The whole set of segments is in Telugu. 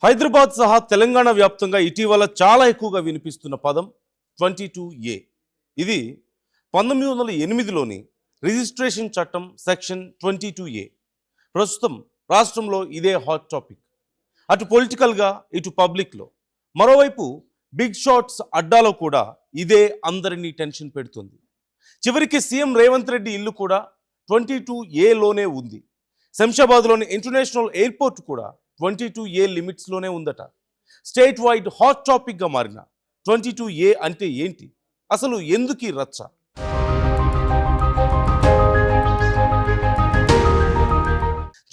హైదరాబాద్ సహా తెలంగాణ వ్యాప్తంగా ఇటీవల చాలా ఎక్కువగా వినిపిస్తున్న పదం 22A. ఇది 1908లోని రిజిస్ట్రేషన్ చట్టం సెక్షన్ 22A. ప్రస్తుతం రాష్ట్రంలో ఇదే హాట్ టాపిక్. అటు పొలిటికల్గా ఇటు పబ్లిక్లో. మరోవైపు బిగ్ షాట్స్ అడ్డాలో కూడా ఇదే అందరినీ టెన్షన్ పెడుతుంది. చివరికి సీఎం రేవంత్ రెడ్డి ఇల్లు కూడా 22Aలోనే ఉంది. శంషాబాద్లోని ఇంటర్నేషనల్ ఎయిర్పోర్ట్ కూడా 22A లిమిట్స్లోనే ఉందట. స్టేట్ వైడ్ హాట్ టాపిక్గా మారిన 22A అంటే ఏంటి, అసలు ఎందుకు ఈ రచ్చ?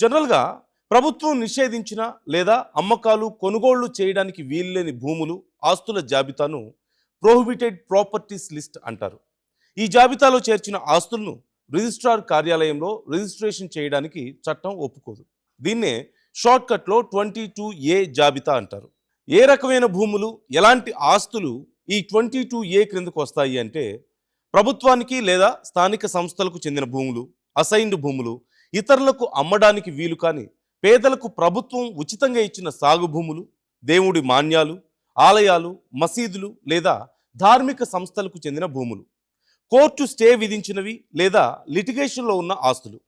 జనరల్గా ప్రభుత్వం నిషేధించిన లేదా అమ్మకాలు కొనుగోళ్లు చేయడానికి వీల్లేని భూములు, ఆస్తుల జాబితాను ప్రోహిబిటెడ్ ప్రాపర్టీస్ లిస్ట్ అంటారు. ఈ జాబితాలో చేర్చిన ఆస్తులను రిజిస్ట్రార్ కార్యాలయంలో రిజిస్ట్రేషన్ చేయడానికి చట్టం ఒప్పుకోదు. దీన్నే షార్ట్కట్లో 22A జాబితా అంటారు. ఏ రకమైన భూములు, ఎలాంటి ఆస్తులు ఈ 22A క్రిందకు వస్తాయి అంటే, ప్రభుత్వానికి లేదా స్థానిక సంస్థలకు చెందిన భూములు, అసైన్డ్ భూములు, ఇతరులకు అమ్మడానికి వీలు కాని పేదలకు ప్రభుత్వం ఉచితంగా ఇచ్చిన సాగు భూములు, దేవుడి మాన్యాలు, ఆలయాలు, మసీదులు లేదా ధార్మిక సంస్థలకు చెందిన భూములు, కోర్టు స్టే విధించినవి లేదా లిటిగేషన్లో ఉన్న ఆస్తులు,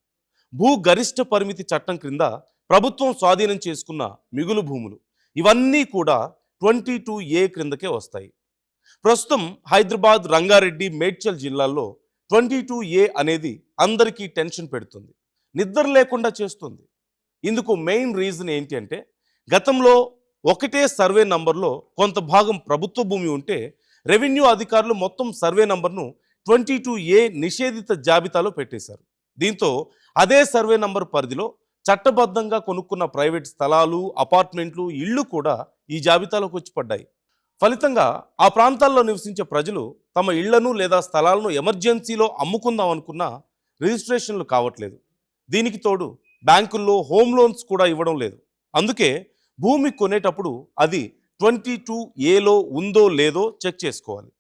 భూ గరిష్ట పరిమితి చట్టం క్రింద ప్రభుత్వం స్వాధీనం చేసుకున్న మిగులు భూములు, ఇవన్నీ కూడా 22A క్రిందకే వస్తాయి. ప్రస్తుతం హైదరాబాద్, రంగారెడ్డి, మేడ్చల్ జిల్లాల్లో 22A అనేది అందరికీ టెన్షన్ పెడుతుంది, నిద్ర లేకుండా చేస్తుంది. ఇందుకు మెయిన్ రీజన్ ఏంటి అంటే, గతంలో ఒకటే సర్వే నంబర్లో కొంత భాగం ప్రభుత్వ భూమి ఉంటే రెవెన్యూ అధికారులు మొత్తం సర్వే నంబర్ను 22A నిషేధిత జాబితాలో పెట్టేశారు. దీంతో అదే సర్వే నంబర్ పరిధిలో చట్టబద్ధంగా కొనుక్కున్న ప్రైవేట్ స్థలాలు, అపార్ట్మెంట్లు, ఇళ్ళు కూడా ఈ జాబితాలోకి వచ్చి పడ్డాయి. ఫలితంగా ఆ ప్రాంతాల్లో నివసించే ప్రజలు తమ ఇళ్లను లేదా స్థలాలను ఎమర్జెన్సీలో అమ్ముకుందాం అనుకున్నా రిజిస్ట్రేషన్లు కావట్లేదు. దీనికి తోడు బ్యాంకుల్లో హోమ్ లోన్స్ కూడా ఇవ్వడం లేదు. అందుకే భూమి కొనేటప్పుడు అది 22Aలో ఉందో లేదో చెక్ చేసుకోవాలి.